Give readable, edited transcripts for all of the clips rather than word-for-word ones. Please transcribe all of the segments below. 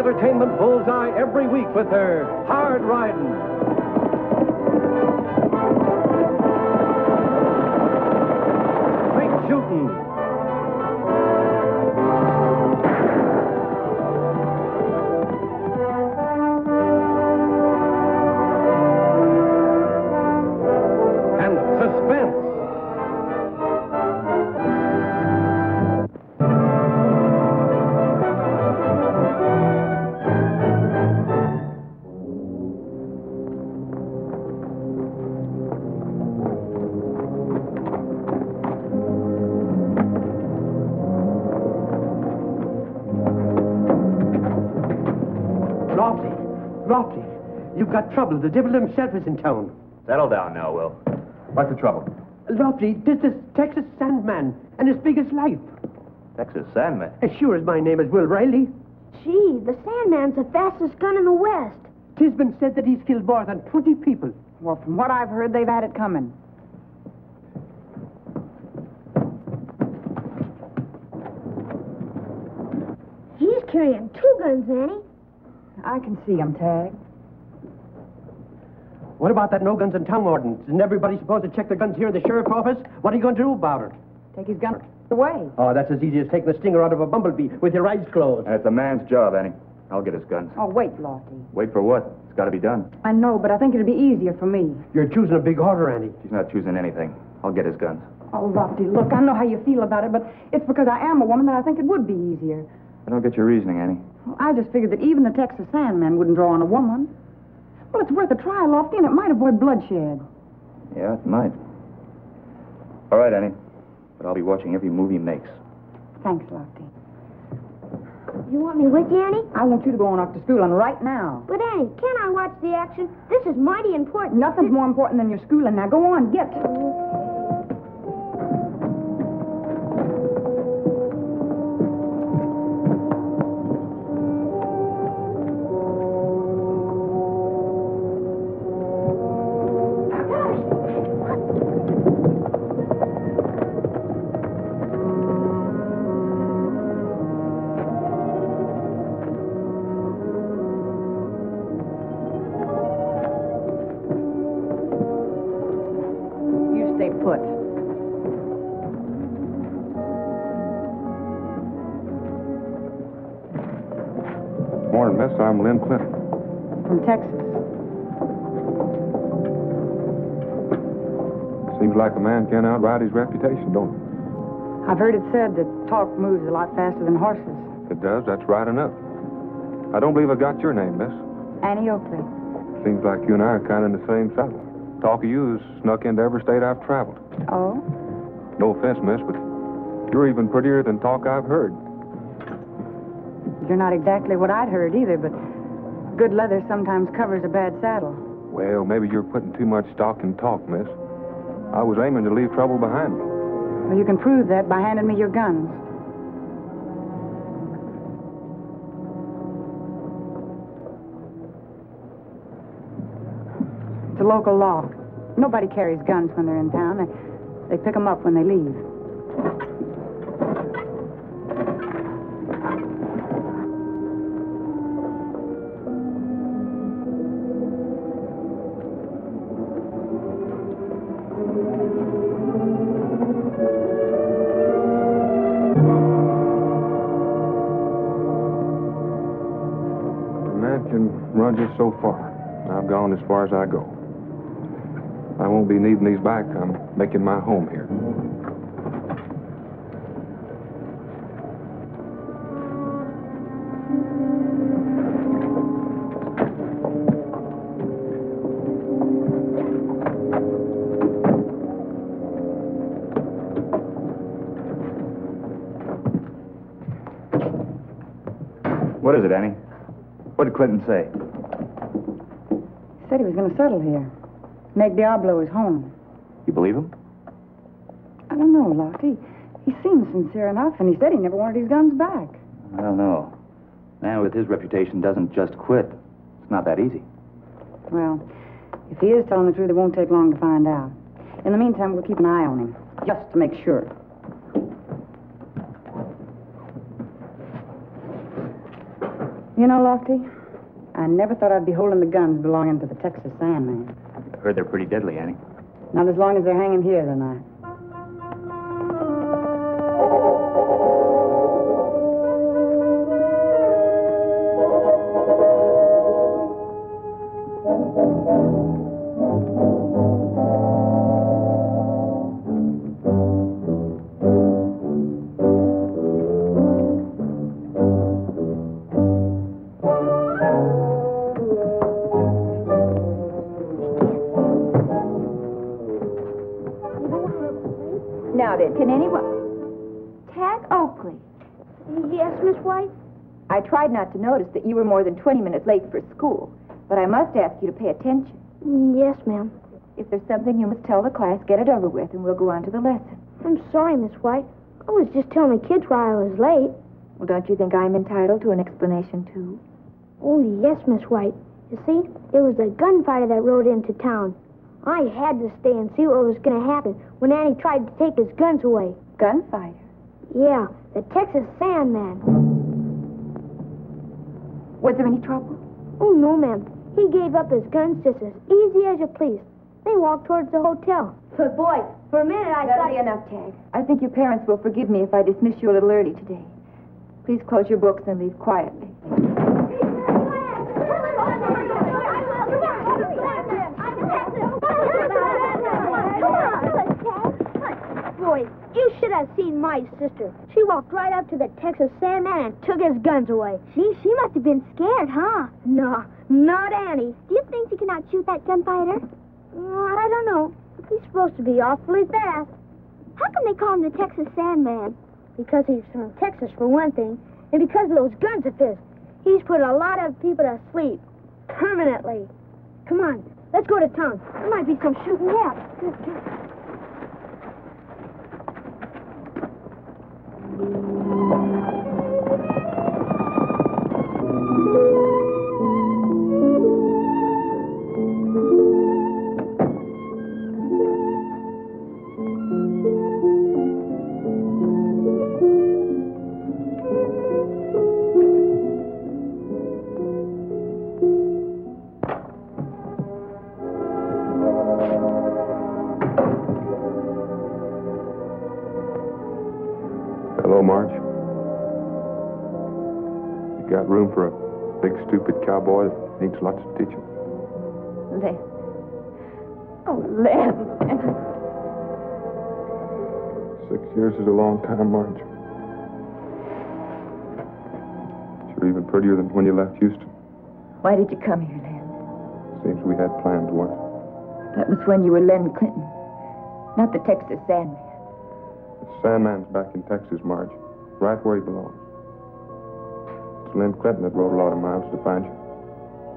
entertainment bullseye every week with her hard riding, straight shooting, and suspense. Lofty, you've got trouble. The devil himself is in town. Settle down now, Will. What's the trouble? Lofty, this is Texas Sandman, and as big as life. Texas Sandman? As sure as my name is Will Riley. Gee, the Sandman's the fastest gun in the West. 'Tis been said that he's killed more than 20 people. Well, from what I've heard, they've had it coming. He's carrying 2 guns, Annie. I can see him, Tag. What about that no guns in town ordinance? Isn't everybody supposed to check their guns here in the sheriff's office? What are you going to do about it? Take his gun away. Oh, that's as easy as taking the stinger out of a bumblebee with your eyes closed. It's a man's job, Annie. I'll get his guns. Oh, wait, Lofty. Wait for what? It's got to be done. I know, but I think it'd be easier for me. You're choosing a big order, Annie. She's not choosing anything. I'll get his guns. Oh, Lofty, look, I know how you feel about it, but it's because I am a woman that I think it would be easier. I don't get your reasoning, Annie. Well, I just figured that even the Texas Sandman wouldn't draw on a woman. Well, it's worth a try, Lofty, and it might avoid bloodshed. Yeah, it might. All right, Annie. But I'll be watching every move he makes. Thanks, Lofty. You want me with you, Annie? I want you to go on off to school, and right now. But, Annie, can't I watch the action? This is mighty important. Nothing's more important than your schooling. Now, go on, get. Put. Morning, miss. I'm Lynn Clinton. From Texas. Seems like a man can't outride his reputation, don't it? I've heard it said that talk moves a lot faster than horses. If it does, that's right enough. I don't believe I got your name, miss. Annie Oakley. Seems like you and I are kind of in the same saddle. Talk of you has snuck into every state I've traveled. Oh? No offense, miss, but you're even prettier than talk I've heard. You're not exactly what I'd heard either, but good leather sometimes covers a bad saddle. Well, maybe you're putting too much stock in talk, miss. I was aiming to leave trouble behind me. Well, you can prove that by handing me your guns. It's a local law. Nobody carries guns when they're in town. They pick them up when they leave. A man can run just so far. I've gone as far as I go. I won't be needing these back. I'm making my home here. What is it, Annie? What did Clinton say? He said he was going to settle here. Make Diablo his home. You believe him? I don't know, Lofty. He seems sincere enough, and he said he never wanted his guns back. I don't know. Man with his reputation doesn't just quit. It's not that easy. Well, if he is telling the truth, it won't take long to find out. In the meantime, we'll keep an eye on him, just to make sure. You know, Lofty, I never thought I'd be holding the guns belonging to the Texas Sandman. I heard they're pretty deadly, Annie. Not as long as they're hanging here tonight. Now then, can anyone... Tag Oakley. Yes, Miss White? I tried not to notice that you were more than 20 minutes late for school, but I must ask you to pay attention. Yes, ma'am. If there's something you must tell the class, get it over with, and we'll go on to the lesson. I'm sorry, Miss White. I was just telling the kids why I was late. Well, don't you think I'm entitled to an explanation, too? Oh, yes, Miss White. You see, it was a gunfighter that rode into town. I had to stay and see what was going to happen when Annie tried to take his guns away. Gunfighter? Yeah, the Texas Sandman. Was there any trouble? Oh, no, ma'am. He gave up his guns just as easy as you please. They walked towards the hotel. But, boy, for a minute I That'll thought... be enough, Tag. I think your parents will forgive me if I dismiss you a little early today. Please close your books and leave quietly. Boy, you should have seen my sister. She walked right up to the Texas Sandman and took his guns away. Gee, she must have been scared, huh? No, not Annie. Do you think she cannot shoot that gunfighter? I don't know. He's supposed to be awfully fast. How come they call him the Texas Sandman? Because he's from Texas, for one thing, and because of those guns of his. He's put a lot of people to sleep. Permanently. Come on, let's go to town. There might be some shooting yet. Hello, Marge. You got room for a big, stupid cowboy that needs lots of teaching? Len. Oh, Len. 6 years is a long time, Marge. You're even prettier than when you left Houston. Why did you come here, Len? Seems we had plans once. That was when you were Len Clinton, not the Texas Sandman. The Sandman's back in Texas, Marge. Right where he belongs. It's Lynn Clinton that rode a lot of miles to find you.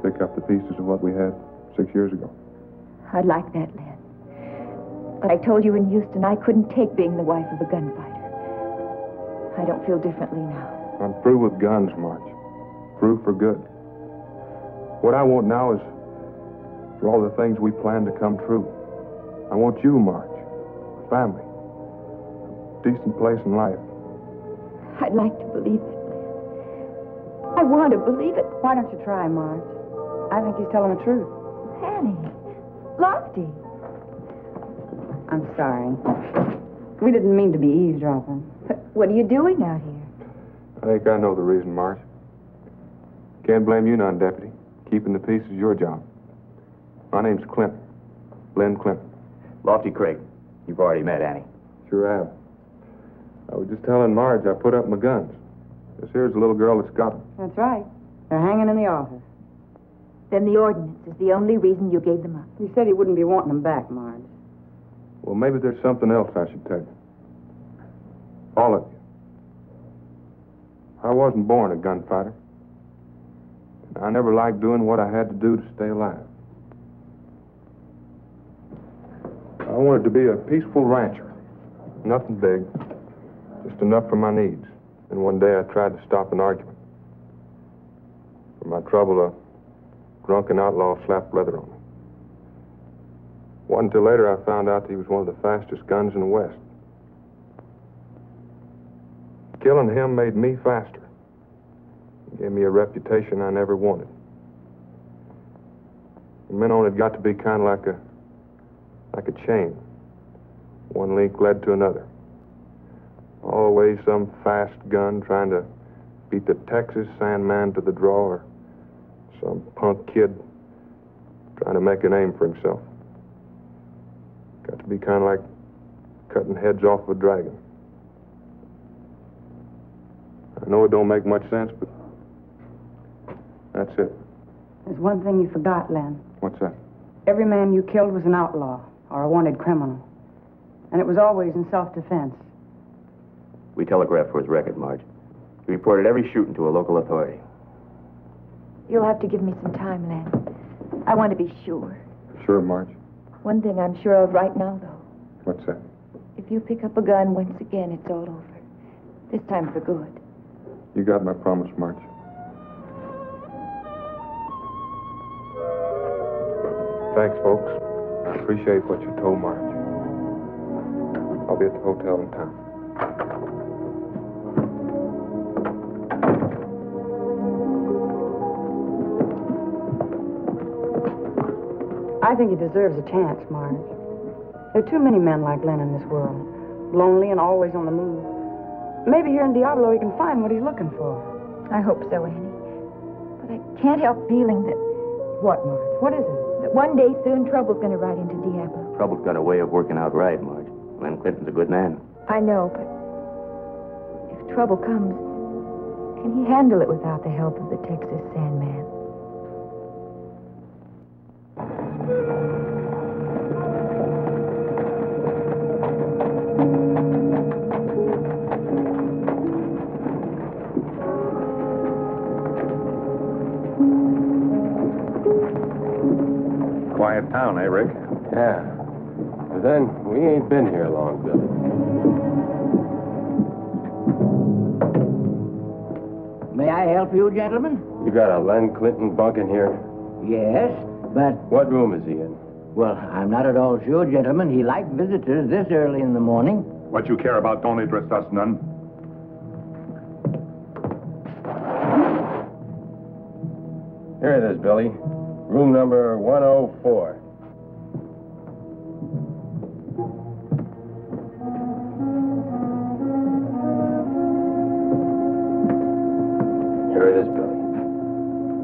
Pick up the pieces of what we had 6 years ago. I'd like that, Len. But I told you in Houston I couldn't take being the wife of a gunfighter. I don't feel differently now. I'm through with guns, Marge. Through for good. What I want now is for all the things we planned to come true. I want you, Marge. A family. A decent place in life. I'd like to believe it, Len. I want to believe it. Why don't you try, Marge? I think he's telling the truth. Annie. Lofty. I'm sorry. We didn't mean to be eavesdropping. What are you doing out here? I think I know the reason, Marge. Can't blame you none, Deputy. Keeping the peace is your job. My name's Clinton. Lynn Clinton. Lofty Craig. You've already met Annie. Sure have. I was just telling Marge I put up my guns. This here's the little girl that's got them. That's right. They're hanging in the office. Then the ordinance is the only reason you gave them up. You said he wouldn't be wanting them back, Marge. Well, maybe there's something else I should tell you. All of you. I wasn't born a gunfighter. I never liked doing what I had to do to stay alive. I wanted to be a peaceful rancher. Nothing big. Just enough for my needs. And one day I tried to stop an argument. For my trouble, a drunken outlaw slapped leather on me. Wasn't until later I found out that he was one of the fastest guns in the West. Killing him made me faster. Gave me a reputation I never wanted. From then on, it got to be kind of like a chain. One link led to another. Always some fast gun trying to beat the Texas SANDMAN to the draw, or some punk kid trying to make a name for himself. Got to be kind of like cutting heads off of a dragon. I know it don't make much sense, but that's it. There's one thing you forgot, Len. What's that? Every man you killed was an outlaw or a wanted criminal. And it was always in self-defense. We telegraphed for his record, Marge. He reported every shooting to a local authority. You'll have to give me some time, Len. I want to be sure. Sure, Marge. One thing I'm sure of right now, though. What's that? If you pick up a gun once again, it's all over. This time for good. You got my promise, Marge. Thanks, folks. I appreciate what you told Marge. I'll be at the hotel in town. I think he deserves a chance, Marge. There are too many men like Len in this world. Lonely and always on the move. Maybe here in Diablo he can find what he's looking for. I hope so, Annie. But I can't help feeling that What, Marge? What is it? one day soon trouble's going to ride into Diablo. Trouble's got a way of working out right, Marge. Len Clinton's a good man. I know, but if trouble comes, can he handle it without the help of the Texas SANDMAN? Quiet town, eh, Rick? Yeah. But then, we ain't been here long, Billy. May I help you, gentlemen? You got a Len Clinton bunk in here? Yes, but, What room is he in? well, I'm not at all sure, gentlemen. He liked visitors this early in the morning. What you care about don't interest us none. Here it is, Billy. Room number 104. Here it is, Billy.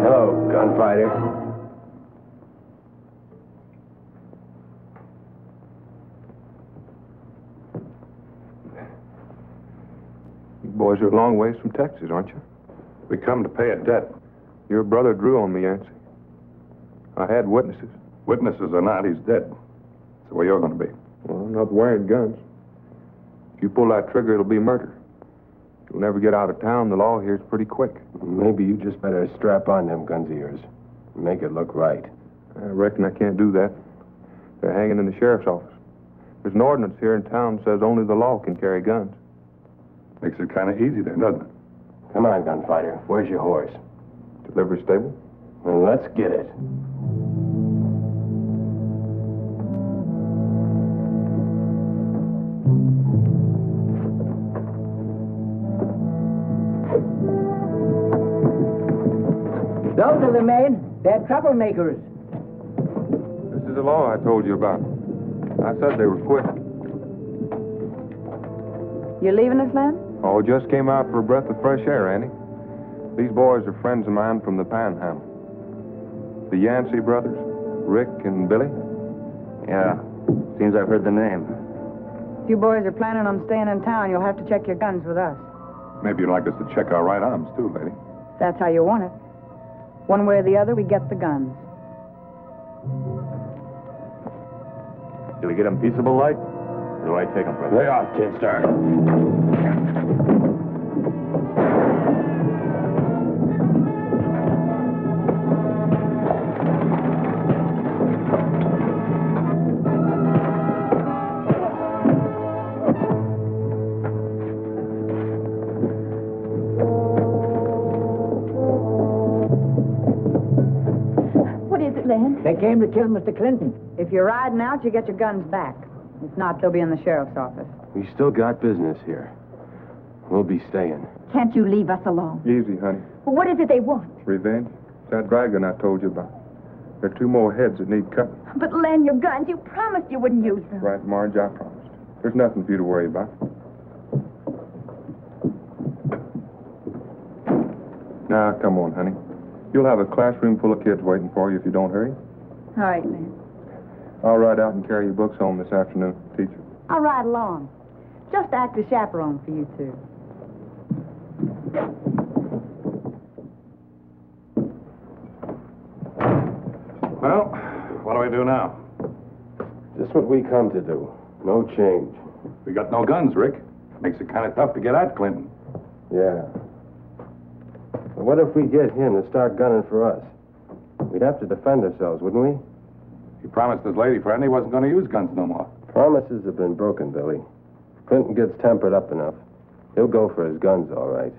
Hello, gunfighter. You boys are a long ways from Texas, aren't you? We come to pay a debt. Your brother drew on me, Yancey. I had witnesses. Witnesses or not, he's dead. That's where you're going to be. Well, I'm not wearing guns. If you pull that trigger, it'll be murder. You'll never get out of town. The law here's pretty quick. Maybe you just better strap on them guns of yours. Make it look right. I reckon I can't do that. They're hanging in the sheriff's office. There's an ordinance here in town that says only the law can carry guns. Makes it kind of easy then, doesn't it? Come on, gunfighter. Where's your horse? Delivery stable? Well, let's get it. Those are the men. They're troublemakers. This is the law I told you about. I said they were quick. You leaving us, Len? Oh, just came out for a breath of fresh air, Annie. These boys are friends of mine from the Panhandle. The Yancey brothers, Rick and Billy. Yeah. Seems I've heard the name. If you boys are planning on staying in town, you'll have to check your guns with us. Maybe you'd like us to check our right arms, too, lady. That's how you want it. One way or the other, we get the guns. Do we get them peaceable like? Or do I take them from Lay off, Tin Star. it, Len? They came to kill Mr. Clinton. If you're riding out, you get your guns back. If not, they'll be in the sheriff's office. We still got business here. We'll be staying. Can't you leave us alone? Easy, honey. Well, what is it they want? Revenge? It's that dragon I told you about. There are 2 more heads that need cutting. But, Len, your guns, you promised you wouldn't use them. Right, Marge, I promised. There's nothing for you to worry about. Now, come on, honey. You'll have a classroom full of kids waiting for you if you don't hurry. All right, Len. I'll ride out and carry your books home this afternoon, teacher. I'll ride along. Just act as chaperone for you two. Well, what do we do now? Just what we come to do. No change. We got no guns, Rick. Makes it kind of tough to get at Clinton. Yeah. But what if we get him to start gunning for us? We'd have to defend ourselves, wouldn't we? He promised his lady friend he wasn't going to use guns no more. Promises have been broken, Billy. If Clinton gets tempered up enough, he'll go for his guns, all right.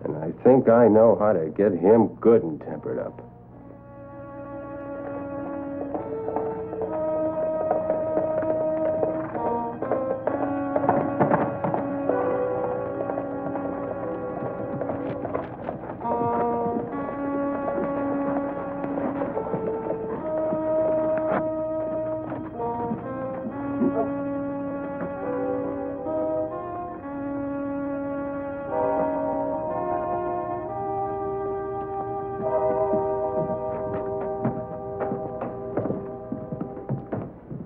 And I think I know how to get him good and tempered up.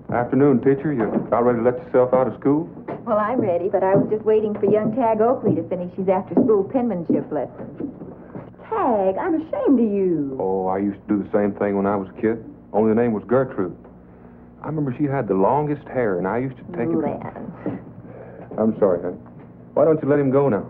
Afternoon, teacher. You about ready to let yourself out of school? Well, I'm ready, but I was just waiting for young Tag Oakley to finish his after-school penmanship lesson. Tag, I'm ashamed of you. Oh, I used to do the same thing when I was a kid. Only the name was Gertrude. I remember she had the longest hair, and I used to take it. Len. I'm sorry, honey. Why don't you let him go now?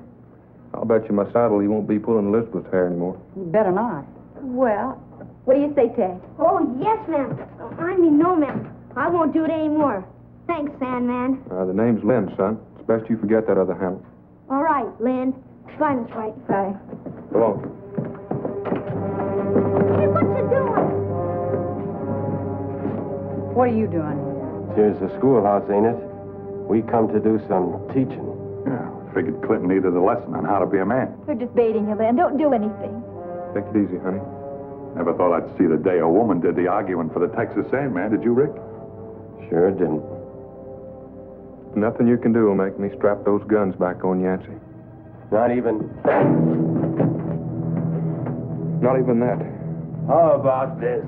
I'll bet you my saddle he won't be pulling Elizabeth's hair anymore. You better not. Well, what do you say, Tag? Oh, yes, ma'am. I mean, no, ma'am. I won't do it anymore. Thanks, Sandman. The name's Lynn, son. It's best you forget that other handle. All right, Lynn. Fine, it's right. Bye. Go on. Hey, what you doing? What are you doing here? Here's the schoolhouse, ain't it? We come to do some teaching. Yeah, figured Clinton needed a lesson on how to be a man. We're just baiting you, Len. Don't do anything. Take it easy, honey. Never thought I'd see the day a woman did the arguing for the Texas Sandman. Did you, Rick? Sure didn't. Nothing you can do will make me strap those guns back on Yancey. Not even... Not even that. How about this?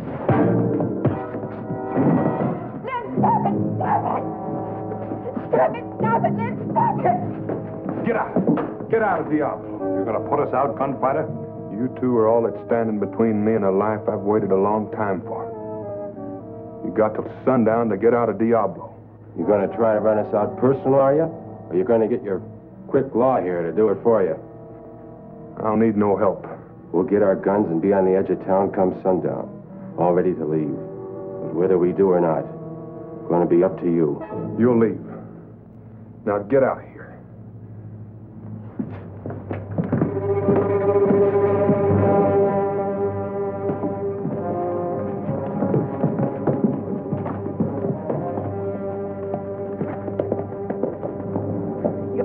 Len, stop it! Stop it! Stop it! Stop it, Len! Stop it! Get out! Get out of Diablo. You're going to put us out, gunfighter? You two are all that's standing between me and a life I've waited a long time for. You got till sundown to get out of Diablo. You going to try to run us out personal, are you? Or you going to get your quick law here to do it for you? I don't need no help. We'll get our guns and be on the edge of town come sundown, all ready to leave. But whether we do or not, it's going to be up to you. You'll leave. Now get out of here.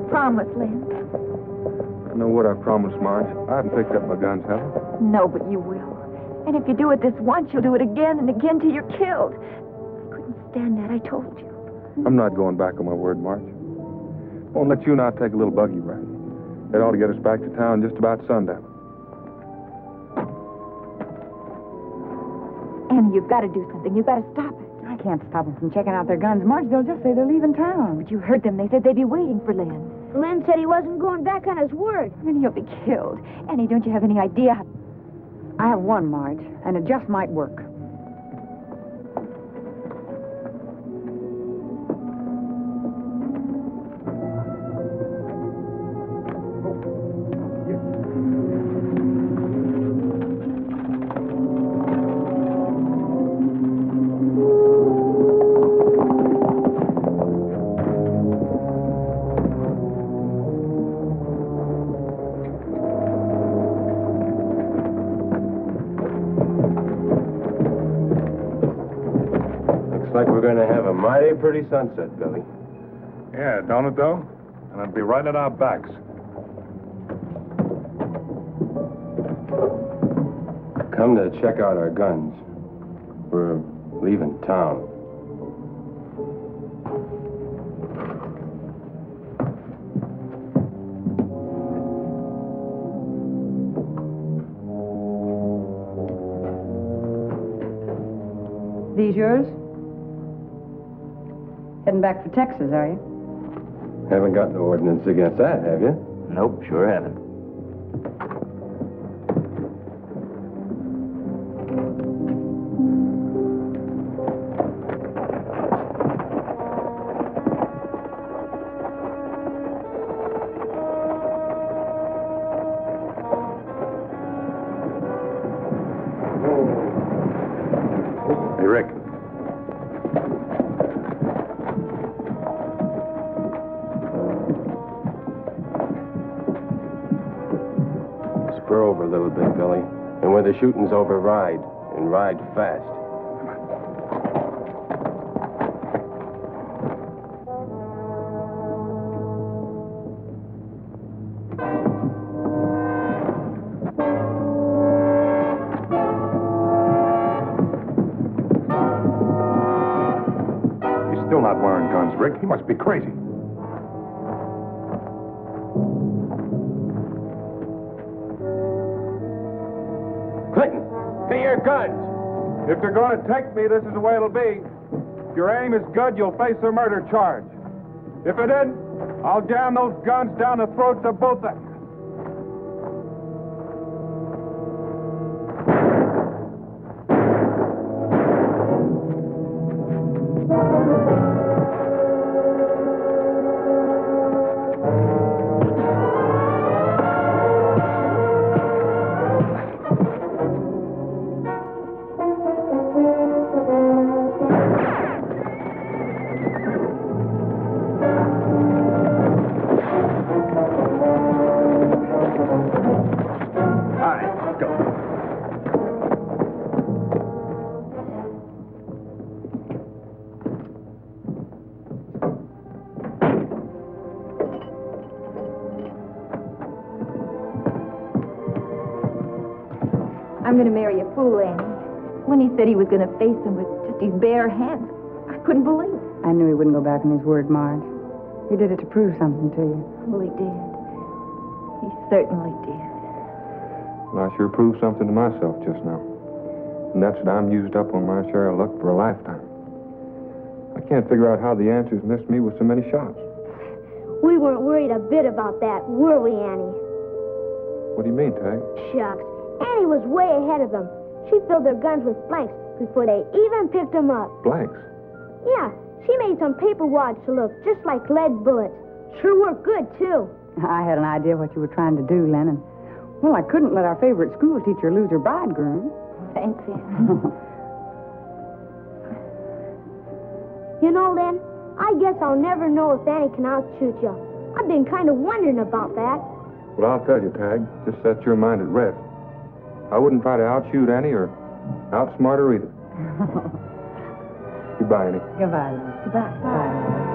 Promise, Len. I know what I promised, Marge. I haven't picked up my guns, have I? No, but you will. And if you do it this once, you'll do it again and again till you're killed. I couldn't stand that, I told you. I'm not going back on my word, Marge. Won't let you and I take a little buggy ride. It ought to get us back to town just about sundown. Annie, you've got to do something. You've got to stop it. I can't stop them from checking out their guns, Marge. They'll just say they're leaving town. But you heard them. They said they'd be waiting for Len. Len said he wasn't going back on his word. Then he'll be killed. Annie, don't you have any idea? I have one, Marge, and it just might work. like we're going to have a mighty pretty sunset, Billy. Yeah, don't it, though? And it'll be right at our backs. Come to check out our guns. We're leaving town. These yours? Heading back for Texas, are you? Haven't got no ordinance against that, have you? Nope, sure haven't. Hey, Rick. Spur over a little bit, Billy. And when the shooting's over, ride. And ride fast. He's still not wearing guns, Rick. He must be crazy. Clinton, get your guns! If they're going to take me, this is the way it'll be. If your aim is good, you'll face a murder charge. If it isn't, I'll jam those guns down the throats of both of you. I'm going to marry a fool, Annie. When he said he was going to face him with just his bare hands, I couldn't believe it. I knew he wouldn't go back on his word, Marge. He did it to prove something to you. Well, he did. He certainly did. Well, I sure proved something to myself just now. And that's that I'm used up on my share of luck for a lifetime. I can't figure out how the answers missed me with so many shots. We weren't worried a bit about that, were we, Annie? What do you mean, Tag? Shucks. Annie was way ahead of them. She filled their guns with blanks before they even picked them up. Blanks. Yeah, she made some paper wads to look just like lead bullets. Sure worked good, too. I had an idea what you were trying to do, Lennon. Well, I couldn't let our favorite school teacher lose her bridegroom. Thanks, Annie. You know, Len, I guess I'll never know if Annie can outshoot you. I've been kind of wondering about that. Well, I'll tell you, Tag. Just set your mind at rest. I wouldn't try to outshoot Annie or outsmart her either. Goodbye, Annie. Goodbye, Lennon. Goodbye. Bye.